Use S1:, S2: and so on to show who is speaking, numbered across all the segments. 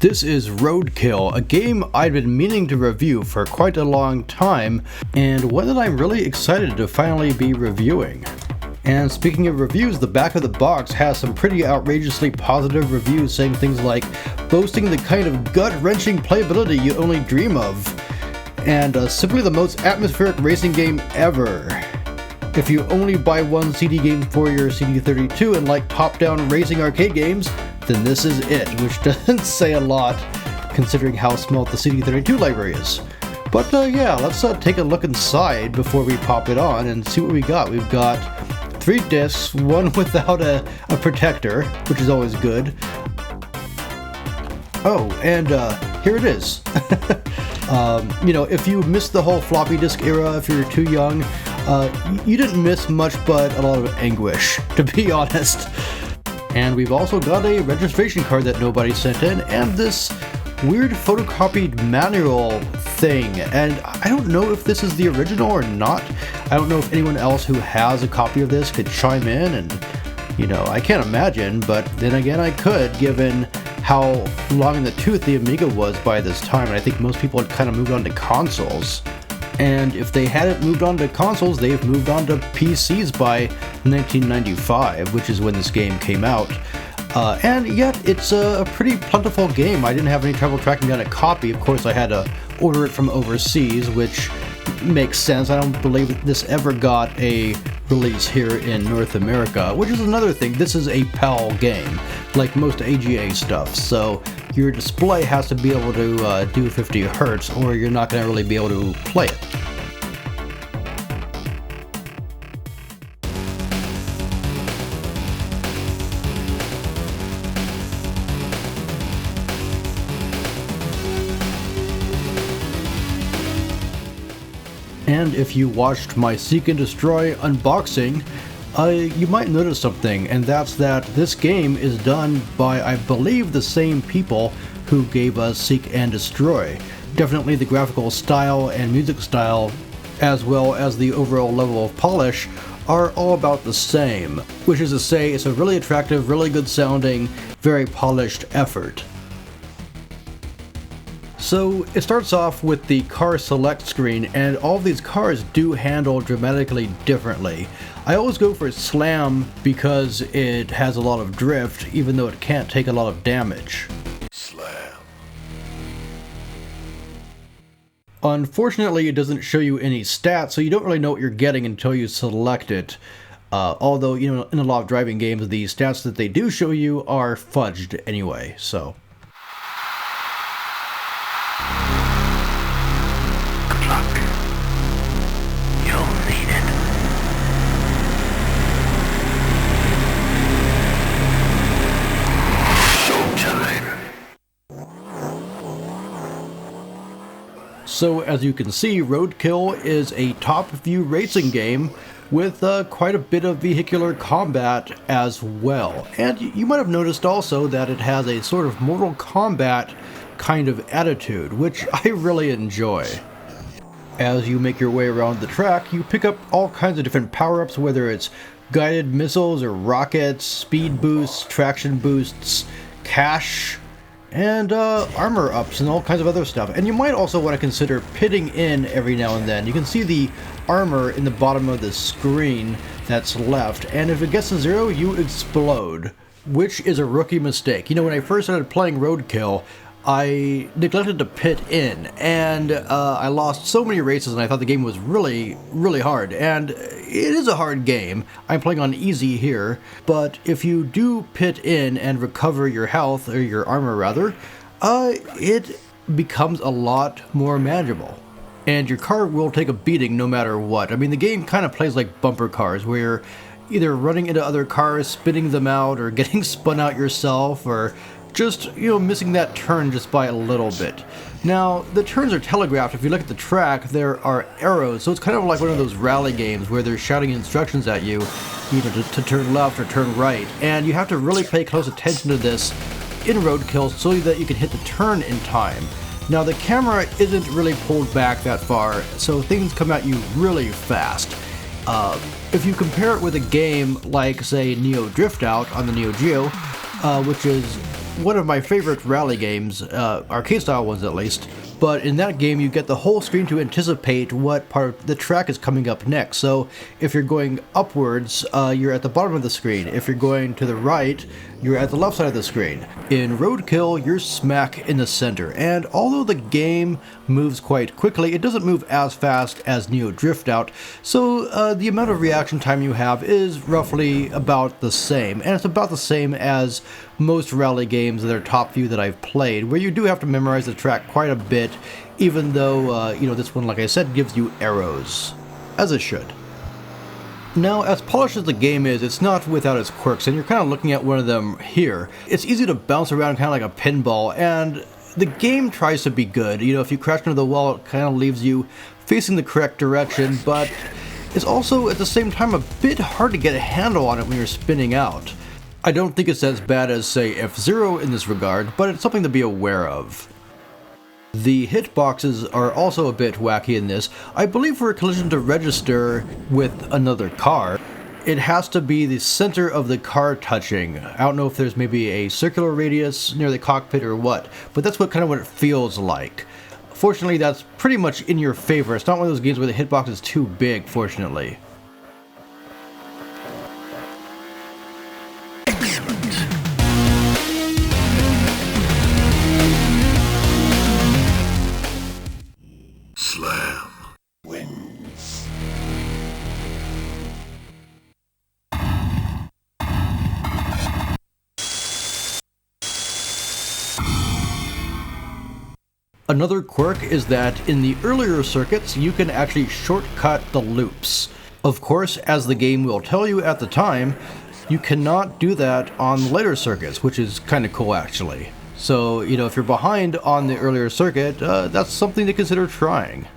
S1: This is Roadkill, a game I'd been meaning to review for quite a long time, and one that I'm really excited to finally be reviewing. And speaking of reviews, the back of the box has some pretty outrageously positive reviews saying things like, boasting the kind of gut-wrenching playability you only dream of, and simply the most atmospheric racing game ever. If you only buy one CD game for your CD32 and like top-down racing arcade games, then this is it, which doesn't say a lot considering how small the CD32 library is. But yeah, let's take a look inside before we pop it on and see what we got. We've got 3 discs, one without a protector, which is always good. Oh, and here it is. You know, if you missed the whole floppy disk era, if you're too young, you didn't miss much but a lot of anguish, to be honest. And we've also got a registration card that nobody sent in, and this weird photocopied manual thing. And I don't know if this is the original or not. I don't know if anyone else who has a copy of this could chime in, and, you know, I can't imagine, but then again I could, given how long in the tooth the Amiga was by this time, and I think most people had kind of moved on to consoles. And if they hadn't moved on to consoles, they've moved on to PCs by 1995, which is when this game came out. And yet, it's a pretty plentiful game. I didn't have any trouble tracking down a copy. Of course, I had to order it from overseas, which makes sense. I don't believe this ever got a release here in North America, which is another thing. This is a PAL game, like most AGA stuff, so your display has to be able to do 50 hertz, or you're not going to really be able to play it. And if you watched my Seek and Destroy unboxing, you might notice something, and that's that this game is done by, I believe, the same people who gave us Seek and Destroy. Definitely the graphical style and music style, as well as the overall level of polish, are all about the same, which is to say it's a really attractive, really good sounding, very polished effort. So it starts off with the car select screen, and all of these cars do handle dramatically differently. I always go for Slam because it has a lot of drift, even though it can't take a lot of damage. Slam. Unfortunately, it doesn't show you any stats, so you don't really know what you're getting until you select it. Although, you know, in a lot of driving games, the stats that they do show you are fudged anyway, so. So as you can see, Roadkill is a top-view racing game with quite a bit of vehicular combat as well. And you might have noticed also that it has a sort of Mortal Kombat kind of attitude, which I really enjoy. As you make your way around the track, you pick up all kinds of different power-ups, whether it's guided missiles or rockets, speed boosts, traction boosts, cash, and armor ups and all kinds of other stuff. And you might also want to consider pitting in every now and then. You can see the armor in the bottom of the screen that's left, and if it gets to 0, you explode, which is a rookie mistake. You know, when I first started playing Roadkill, I neglected to pit in, and I lost so many races, and I thought the game was really, really hard. And it is a hard game. I'm playing on easy here, but if you do pit in and recover your health, or your armor rather, it becomes a lot more manageable. And your car will take a beating no matter what. I mean, the game kind of plays like bumper cars, where you're either running into other cars, spinning them out, or getting spun out yourself, or just, you know, missing that turn just by a little bit. Now, the turns are telegraphed. If you look at the track, there are arrows, so it's kind of like one of those rally games where they're shouting instructions at you, either to turn left or turn right. And you have to really pay close attention to this in Roadkill so that you can hit the turn in time. Now, the camera isn't really pulled back that far, so things come at you really fast. If you compare it with a game like, say, Neo Drift Out on the Neo Geo, which is one of my favorite rally games, arcade style ones at least. But in that game, you get the whole screen to anticipate what part of the track is coming up next. So if you're going upwards, you're at the bottom of the screen. If you're going to the right, you're at the left side of the screen. In Roadkill, you're smack in the center. And although the game moves quite quickly, it doesn't move as fast as Neo Drift Out. So the amount of reaction time you have is roughly about the same. And it's about the same as most rally games that are top view that I've played, where you do have to memorize the track quite a bit, even though, this one, like I said, gives you arrows, as it should. Now, as polished as the game is, it's not without its quirks, and you're kind of looking at one of them here. It's easy to bounce around kind of like a pinball, and the game tries to be good. If you crash into the wall, it kind of leaves you facing the correct direction, but it's also, at the same time, a bit hard to get a handle on it when you're spinning out. I don't think it's as bad as, say, F-Zero in this regard, but it's something to be aware of. The hitboxes are also a bit wacky in this. I believe for a collision to register with another car, it has to be the center of the car touching. I don't know if there's maybe a circular radius near the cockpit or what, but that's what it feels like. Fortunately, that's pretty much in your favor. It's not one of those games where the hitbox is too big, fortunately.
S2: Slam wins.
S1: Another quirk is that in the earlier circuits, you can actually shortcut the loops. Of course, as the game will tell you at the time, you cannot do that on later circuits, which is kind of cool actually. So, if you're behind on the earlier circuit, that's something to consider trying.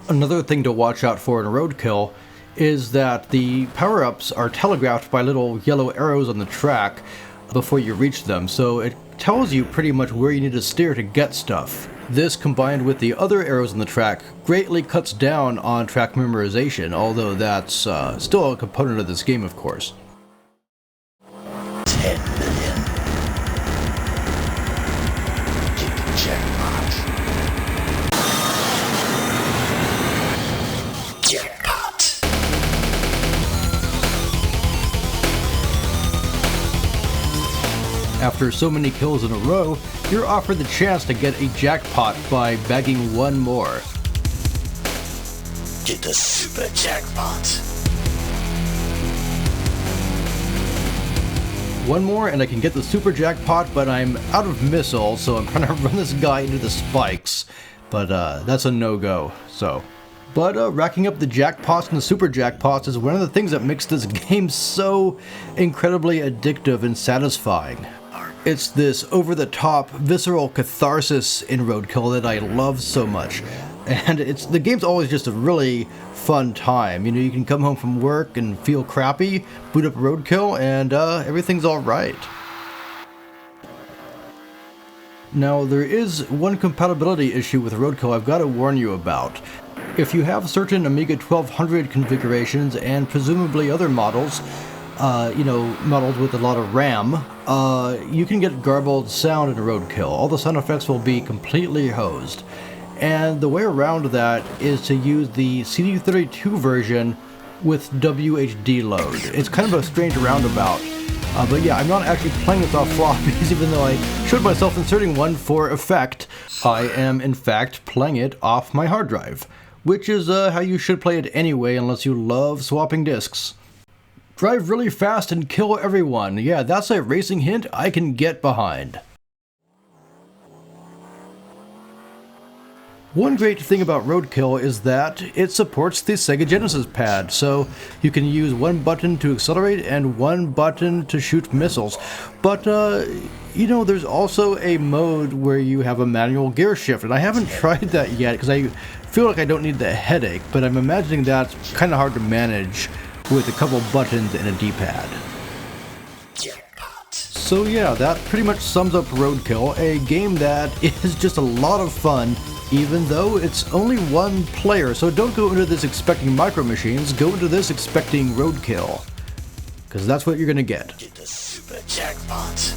S1: Another thing to watch out for in Roadkill is that the power-ups are telegraphed by little yellow arrows on the track before you reach them, so it tells you pretty much where you need to steer to get stuff. This, combined with the other arrows on the track, greatly cuts down on track memorization, although that's still a component of this game, of course.
S2: 10 million. Get the jackpot. Jackpot.
S1: After so many kills in a row, you're offered the chance to get a jackpot by bagging one more.
S2: Get the super jackpot.
S1: One more and I can get the super jackpot, but I'm out of missiles, so I'm trying to run this guy into the spikes. But that's a no-go, so. But racking up the jackpots and the super jackpots is one of the things that makes this game so incredibly addictive and satisfying. It's this over-the-top, visceral catharsis in Roadkill that I love so much. And the game's always just a really fun time. You can come home from work and feel crappy, boot up Roadkill, and everything's alright. Now, there is one compatibility issue with Roadkill I've got to warn you about. If you have certain Amiga 1200 configurations and presumably other models, models with a lot of RAM, you can get garbled sound in Roadkill. All the sound effects will be completely hosed. And the way around that is to use the CD32 version with WHD load. It's kind of a strange roundabout. But yeah, I'm not actually playing this off floppies, even though I showed myself inserting one for effect. I am, in fact, playing it off my hard drive, which is how you should play it anyway, unless you love swapping discs. Drive really fast and kill everyone. Yeah, that's a racing hint I can get behind. One great thing about Roadkill is that it supports the Sega Genesis pad, so you can use one button to accelerate and one button to shoot missiles. But, there's also a mode where you have a manual gear shift, and I haven't tried that yet because I feel like I don't need the headache, but I'm imagining that's kind of hard to manage with a couple buttons and a D-pad. So yeah, that pretty much sums up Roadkill, a game that is just a lot of fun, even though it's only one player, so don't go into this expecting micro machines, go into this expecting Roadkill. because that's what you're going to get.
S2: Get the super jackpot.